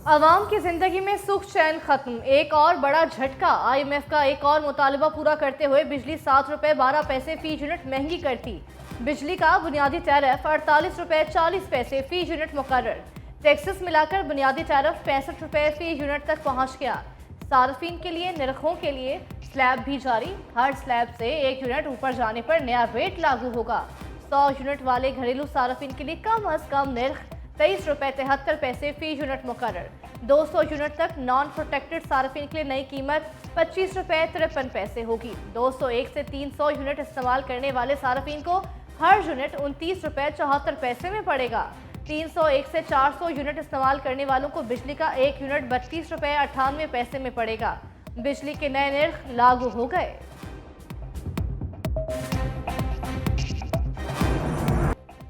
आवाम की जिंदगी में सुख चैन खत्म, एक और बड़ा झटका। IMF का एक और मुतालबा पूरा करते हुए बिजली 7 रुपये 12 पैसे फी यूनिट महंगी करती। बिजली का बुनियादी टैरिफ 48 रुपये 40 पैसे फी यूनिट मुकर्रर। टैक्सेस मिलाकर बुनियादी टैरिफ 65 रुपये फी यूनिट तक पहुँच गया। सार्फिन के लिए निरखों के लिए स्लैब भी जारी। हर स्लैब से 1 यूनिट ऊपर जाने पर नया रेट लागू होगा। 100 यूनिट वाले घरेलू सार्फिन के लिए कम अज कम निर्ख 23 रुपये 73 पैसे फी यूनिट मुकर्रर। 200 यूनिट तक नॉन प्रोटेक्टेड सार्फिन के लिए नई कीमत 25 रुपये 53 पैसे होगी। 201 से 300 यूनिट इस्तेमाल करने वाले सार्फिन को हर यूनिट 29 रुपये 74 पैसे में पड़ेगा। 301 से 400 यूनिट इस्तेमाल करने वालों को बिजली का 1 यूनिट 32 रुपये 98 पैसे में पड़ेगा। बिजली के नए निर्ख लागू हो गए।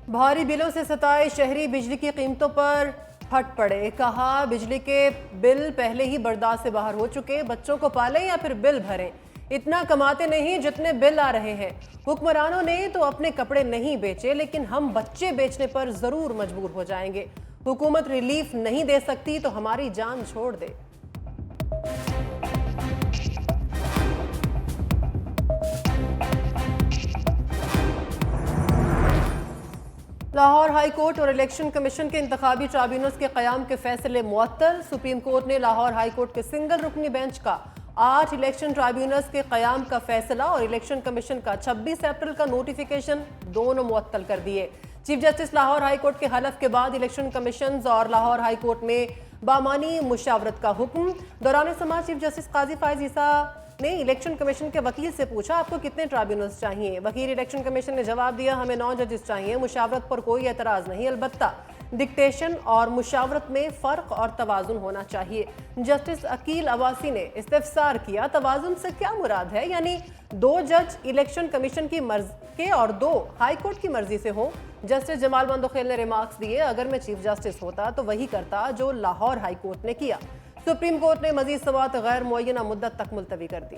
भारी बिलों से सताए शहरी बिजली की कीमतों पर फट पड़े। कहा, बिजली के बिल पहले ही बर्दाश्त से बाहर हो चुके, बच्चों को पालें या फिर बिल भरें, इतना कमाते नहीं जितने बिल आ रहे हैं। हुक्मरानों ने तो अपने कपड़े नहीं बेचे, लेकिन हम बच्चे बेचने पर जरूर मजबूर हो जाएंगे। हुकूमत रिलीफ नहीं दे सकती तो हमारी जान छोड़ दे। लाहौर हाई कोर्ट और इलेक्शन कमीशन के इंतखाबी ट्राइब्यूनल्स के क़याम के फैसले मुअत्तल। सुप्रीम कोर्ट ने लाहौर हाई कोर्ट के सिंगल रुकनी बेंच का 8 इलेक्शन ट्राइब्यूनल्स के क़याम का फैसला और इलेक्शन कमीशन का 26 अप्रैल का नोटिफिकेशन दोनों मुअत्तल कर दिए। Chief justice Lahore high court के हलफ के बाद इलेक्शन कमीशन और लाहौर हाई कोर्ट में बामानी मुशावरत का हुक्म। दौरान समाज चीफ जस्टिस काजी फायज ईसा ने इलेक्शन कमीशन के वकील से पूछा, आपको कितने ट्राइब्यूनल्स चाहिए? वकील इलेक्शन कमीशन ने जवाब दिया, हमें 9 जजेस चाहिए। मुशावरत पर कोई एतराज़ नहीं, अलबत्ता डिक्टेशन और मुशावरत में फ़र्क और तवाज़ुन होना चाहिए। जस्टिस अकील अवासी ने इस्तिफसार किया, तवाज़ुन से क्या मुराद है? यानी 2 जज इलेक्शन कमीशन की मर्जी के और 2 हाई कोर्ट की मर्जी से हो। जस्टिस जमाल बंदोखेल ने रिमार्क्स दिए, अगर मैं चीफ जस्टिस होता तो वही करता जो लाहौर हाई कोर्ट ने किया। सुप्रीम कोर्ट ने मजीद समाअत गैर मुअय्यना मुद्दत तक मुलतवी कर दी।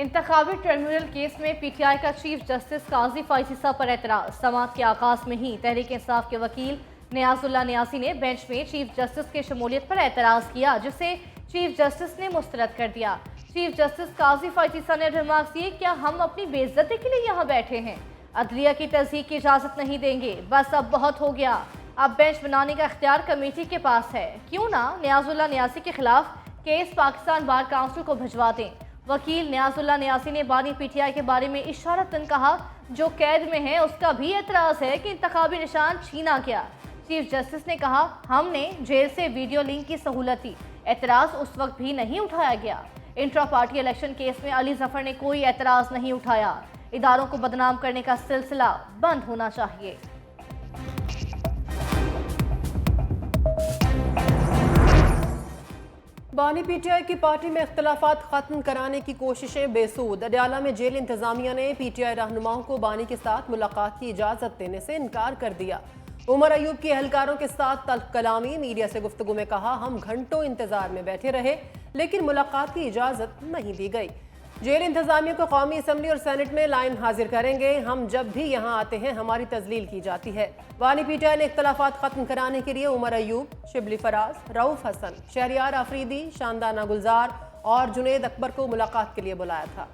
इंतखाबी ट्रिब्यूनल केस में PTI का चीफ जस्टिस काजी फायज ईसा पर एतराज़। समाअत के आगाज में ही तहरीक इंसाफ के वकील नियाजुल्लाह नियासी ने बेंच में चीफ जस्टिस की शमूलियत पर एतराज़ किया, जिसे चीफ जस्टिस ने मुस्तरद कर दिया। चीफ जस्टिस काजी फायज ईसा ने रिमार्क्स दिए, क्या हम अपनी बेइज्जती के लिए यहाँ बैठे हैं? अदलिया की तस्दीक की इजाज़त नहीं देंगे, बस अब बहुत हो गया। अब बेंच बनाने का इख्तियार कमेटी के पास है, क्यों ना नियाजुल्लाह नियासी के खिलाफ केस पाकिस्तान बार काउंसिल को भिजवा दें। वकील नियाजुल्लाह नियासी ने बानी PTI के बारे में इशारतन कहा, जो कैद में है उसका भी एतराज़ है कि इंतखाबी निशान छीना गया। चीफ जस्टिस ने कहा, हमने जेल से वीडियो लिंक की सहूलत दी, एतराज़ उस वक्त भी नहीं उठाया गया। इंट्रा पार्टी इलेक्शन केस में अली जफर ने कोई एतराज़ नहीं उठाया। इदारों को बदनाम करने का सिलसिला बंद होना चाहिए। बानी PTI की पार्टी में इख्तलाफात खत्म कराने की कोशिशें बेसूद। अडयाला में जेल इंतजामिया ने PTI रहनुमाओं को बानी के साथ मुलाकात की इजाजत देने से इनकार कर दिया। उमर अयूब की एहलकारों के साथ तल्ख कलामी। मीडिया से गुफ्तगू में कहा, हम घंटों इंतजार में बैठे रहे लेकिन मुलाकात की इजाजत नहीं दी गई। जेल इंतजामिया को कौमी असम्बली और सेनेट में लाइन हाजिर करेंगे। हम जब भी यहाँ आते हैं हमारी तजलील की जाती है। बानी PTI ने इख्तलाफात खत्म कराने के लिए उमर अयूब, शिबली फराज, रऊफ हसन, शहरियार आफरीदी, शानदाना गुलजार और जुनेद अकबर को मुलाकात के लिए बुलाया था।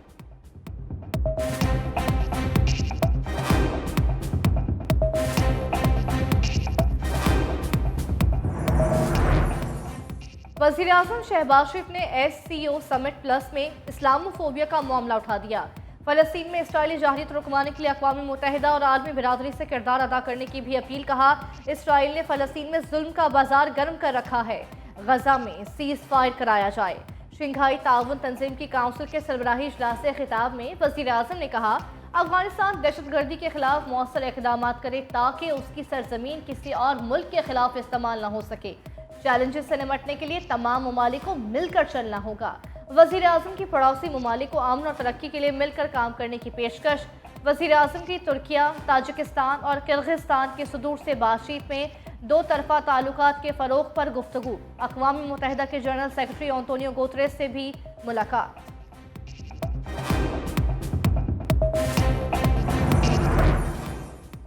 वज़ीर-ए-आज़म शहबाज शरीफ ने SCO समिट प्लस में इस्लामोफोबिया का मामला उठा दिया। फ़लस्तीन में इसराइली जाहिरियत रुकवाने के लिए अक़वाम मुत्तहिदा और आलमी बिरादरी से किरदार अदा करने की भी अपील। कहा, इसराइल ने फ़लस्तीन में जुल्म का बाजार गर्म कर रखा है, गजा में सीज़ फायर कराया जाए। शंघाई ताउन तंजीम की काउंसिल के सरबराही इजलास से खिताब में वज़ीर-ए-आज़म ने कहा, अफगानिस्तान दहशतगर्दी के खिलाफ मौसर इक़दाम करे ताकि उसकी सरजमीन किसी और मुल्क के खिलाफ इस्तेमाल न हो सके। चैलेंजेस से निपटने के लिए तमाम ममालिक को मिलकर चलना होगा। वज़ीर-ए-आज़म की पड़ोसी ममालिक को अमन और तरक्की के लिए मिलकर काम करने की पेशकश। वज़ीर-ए-आज़म की तुर्किया, ताजिकिस्तान और किर्गिस्तान के सदूर से बातचीत में 2 तरफ़ा ताल्लुकात के फ़रोग़ पर गुफ्तगू। अक़वाम मुत्तहिदा के जनरल सेक्रेटरी एंटोनियो गुतेरेस से भी मुलाकात।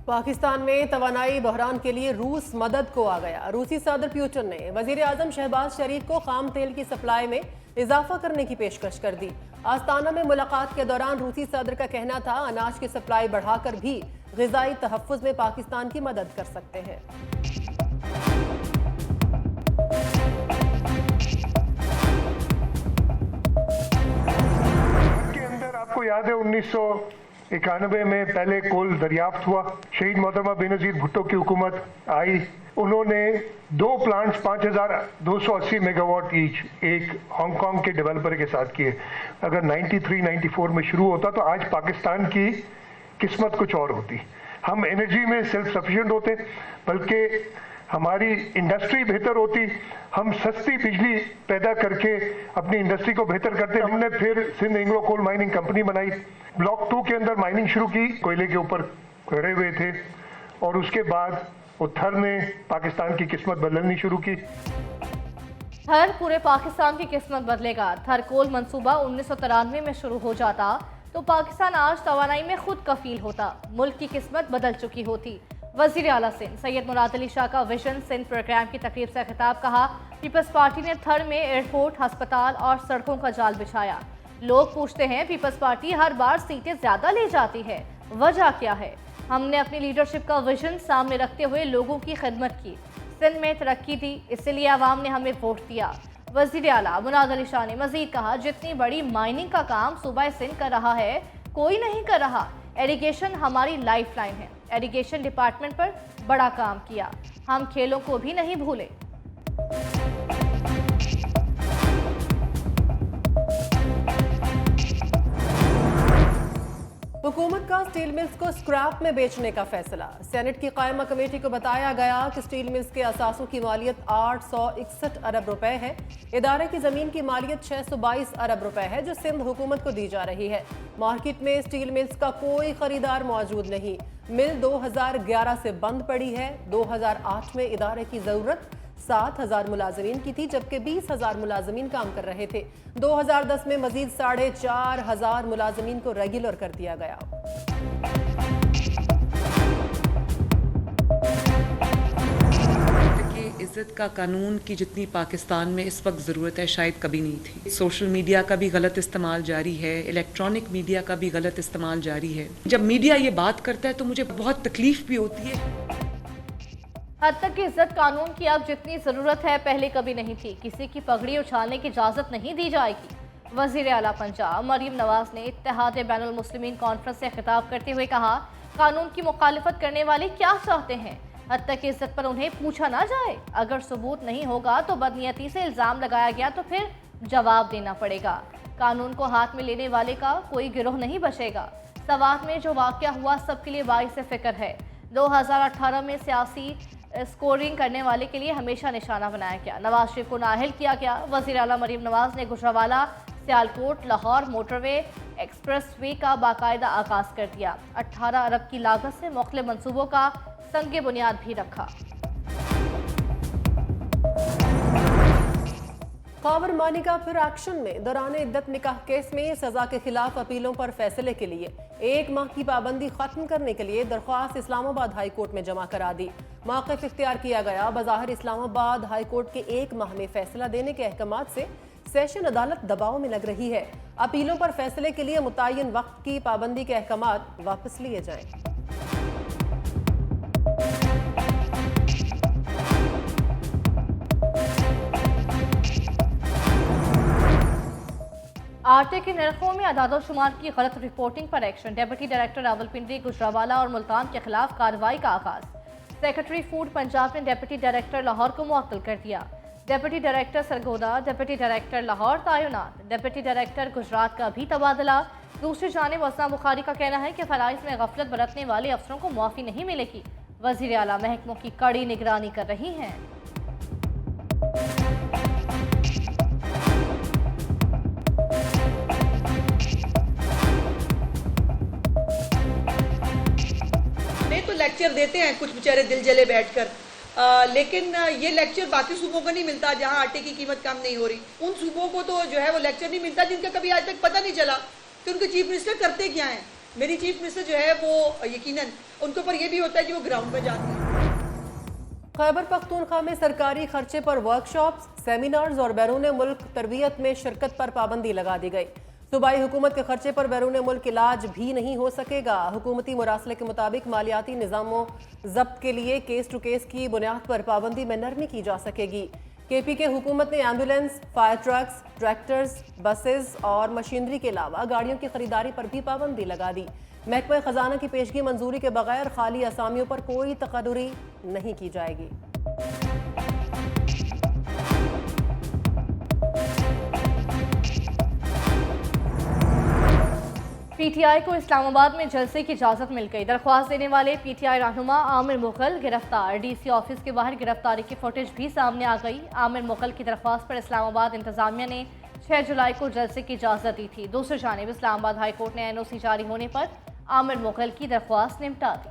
पाकिस्तान में तवानाई बहरान के लिए रूस मदद को आ गया। रूसी सदर पुतिन ने वजीर आजम शहबाज शरीफ को खाम तेल की सप्लाई में इजाफा करने की पेशकश कर दी। आस्ताना में मुलाकात के दौरान रूसी सदर का कहना था अनाज की सप्लाई बढ़ाकर भी ग़िज़ाई तहफ़्फ़ुज़ में पाकिस्तान की मदद कर सकते हैं। के अंदर आपको याद है 1991 में पहले कोल दरियाफ्त हुआ। शहीद मोहतरमा बेनज़ीर भुट्टो की हुकूमत आई, उन्होंने 2 प्लांट्स 5280 मेगावाट ईच एक हांगकांग के डेवलपर के साथ किए। अगर 93-94 में शुरू होता तो आज पाकिस्तान की किस्मत कुछ और होती। हम एनर्जी में सेल्फ सफिशिएंट होते, बल्कि हमारी इंडस्ट्री बेहतर होती। हम सस्ती बिजली पैदा करके अपनी इंडस्ट्री को बेहतर करते। हमने फिर Sindh Anglo coal mining company बनाई। ब्लॉक 2 के अंदर माइनिंग शुरू की, कोयले के ऊपर खड़े हुए थे, और उसके बाद वो थर ने पाकिस्तान की किस्मत बदलनी शुरू की। थर पूरे पाकिस्तान की किस्मत बदलेगा। थर कोल मंसूबा 1993 में शुरू हो जाता तो पाकिस्तान आज तवानाई में खुद कफील होता, मुल्क की किस्मत बदल चुकी होती। वजीर आला सिंध सैयद मुराद अली शाह का विजन सिंध प्रोग्राम की तकरीब से खिताब कहा। पीपल्स पार्टी ने थर में एयरपोर्ट, अस्पताल और सड़कों का जाल बिछाया। लोग पूछते हैं पीपल्स पार्टी हर बार सीटें ज्यादा ले जाती है, वजह क्या है? हमने अपनी लीडरशिप का विजन सामने रखते हुए लोगों की खिदमत की, सिंध में तरक्की दी, इसलिए आवाम ने हमें वोट दिया। वजीर आला मुराद अली शाह ने मजीद कहा, जितनी बड़ी माइनिंग का काम सूबा सिंध कर रहा है कोई नहीं कर रहा। एरीगेशन हमारी लाइफ लाइन है। एरीगेशन डिपार्टमेंट पर बड़ा काम किया। हम खेलों को भी नहीं भूले। हुकूमत का स्टील मिल्स को स्क्रैप में बेचने का फैसला। सेनेट की कायमा कमेटी को बताया गया कि स्टील मिल्स के असासों की मालियत 861 अरब रुपए है। इदारे की जमीन की मालियत 622 अरब रुपए है, जो सिंध हुकूमत को दी जा रही है। मार्केट में स्टील मिल्स का कोई खरीदार मौजूद नहीं। मिल 2011 से बंद पड़ी है। 2008 में इदारे की जरूरत 7,000 मुलाजमीन की थी, जबकि 20,000 मुलाजमीन काम कर रहे थे। 2010 में मजीद 4,500 मुलाजमीन को रेगुलर कर दिया गया। इज्जत का कानून की जितनी पाकिस्तान में इस वक्त ज़रूरत है शायद कभी नहीं थी। सोशल मीडिया का भी गलत इस्तेमाल जारी है, इलेक्ट्रॉनिक मीडिया का भी गलत इस्तेमाल जारी है। जब मीडिया ये बात करता है तो मुझे बहुत तकलीफ भी होती है। हद तक की इज्जत कानून की अब जितनी ज़रूरत है पहले कभी नहीं थी। किसी की पगड़ी उछालने की इजाज़त नहीं दी जाएगी। वज़ीर आला पंजाब मरीम नवाज ने इत्तेहाद बैनुल मुस्लिमीन कॉन्फ्रेंस से खिताब करते हुए कहा, कानून की मुखालिफत करने वाले क्या चाहते हैं? हद तक की इज्जत पर उन्हें पूछा ना जाए। अगर सबूत नहीं होगा तो बदनीयती से इल्ज़ाम लगाया गया तो फिर जवाब देना पड़ेगा। कानून को हाथ में लेने वाले का कोई गिरोह नहीं बचेगा। सवात में जो वाक़या हुआ सबके लिए बाइस फ़िक्र है। 2018 में सियासी स्कोरिंग करने वाले के लिए हमेशा निशाना बनाया गया। नवाज शरीफ को नाअहल किया गया। वज़ीर आला मरीम नवाज ने Gujranwala Sialkot Lahore motorway express way का बाकायदा आगाज़ कर दिया। 18 अरब की लागत से मुख्तलिफ मनसूबों का संग बुनियाद भी रखा। खबर मानिका फिर एक्शन में। दौरान इद्दत निकाह केस में सजा के खिलाफ अपीलों पर फैसले के लिए 1 माह की पाबंदी खत्म करने के लिए दरख्वास्त इस्लामाबाद हाई कोर्ट में जमा करा दी। मौक़िफ़ इख्तियार किया गया। बज़ाहिर इस्लामाबाद हाई कोर्ट के 1 माह में फैसला देने के अहकामात से सेशन अदालत दबाव में लग रही है। अपीलों पर फैसले के लिए मुतय्यन वक्त की पाबंदी के अहकामात वापस लिए जाएं। आटे के नरखों में अदाद-ओ-शुमार की गलत रिपोर्टिंग पर action. Deputy director Rawalpindi, Gujranwala और मुल्तान के खिलाफ कार्रवाई का आगाज। सेक्रेटरी फूड पंजाब ने डेप्यूटी डायरेक्टर लाहौर को मुअत्तल कर दिया। Deputy director Sargodha, deputy director Lahore तैनात। डेप्यूटी डायरेक्टर गुजरात का भी तबादला। दूसरी जानिब वसना बुखारी का कहना है कि फराइज में गफलत बरतने वाले अफसरों को मुआफ़ी नहीं मिलेगी। वज़ीर आला महकमों की कड़ी निगरानी कर रही हैं। तो लेक्चर देते हैं कुछ बेचारे दिल जले बैठकर, लेकिन ये लेक्चर बाकी सूबों को नहीं मिलता जहां आटे की कीमत कम नहीं हो रही। उन सूबों को तो जो है वो लेक्चर नहीं मिलता जिनका कभी आज तक पता नहीं चला कि उनके चीफ मिनिस्टर करते क्या हैं। मेरी चीफ मिनिस्टर जो है वो यकीनन उनके ऊपर ये भी होता है कि वो ग्राउंड में जाती है। खैबर पख्तूनख्वा में सरकारी खर्चे पर वर्कशॉप्स, सेमिनार्स और बैरून मुल्क तरबियत में शिरकत पर पाबंदी लगा दी गई। सूबाई हुकूमत के खर्चे पर बैरून मुल्क इलाज भी नहीं हो सकेगा। हुकूमती मुरासले के मुताबिक मालियाती निज़ामों जब्त के लिए केस टू केस की बुनियाद पर पाबंदी में नरमी की जा सकेगी। KP के हुकूमत ने ambulance, fire trucks, tractors, buses और मशीनरी के अलावा गाड़ियों की खरीदारी पर भी पाबंदी लगा दी। महकमा खजाना की पेशगी मंजूरी के बगैर खाली असामियों पर कोई तकर्रुरी नहीं की जाएगी। PTI को इस्लामाबाद में जलसे की इजाज़त मिल गई। दरख्वास्त देने वाले PTI रहनुमा आमिर मुगल गिरफ्तार। DC ऑफिस के बाहर गिरफ्तारी की फुटेज भी सामने आ गई। आमिर मुगल की दरख्वास्त पर इस्लामाबाद इंतजामिया ने 6 जुलाई को जलसे की इजाज़त दी थी। दूसरी जानिब इस्लामाबाद हाई कोर्ट ने NOC जारी होने पर आमिर मुगल की दरख्वास्त निपटा दी।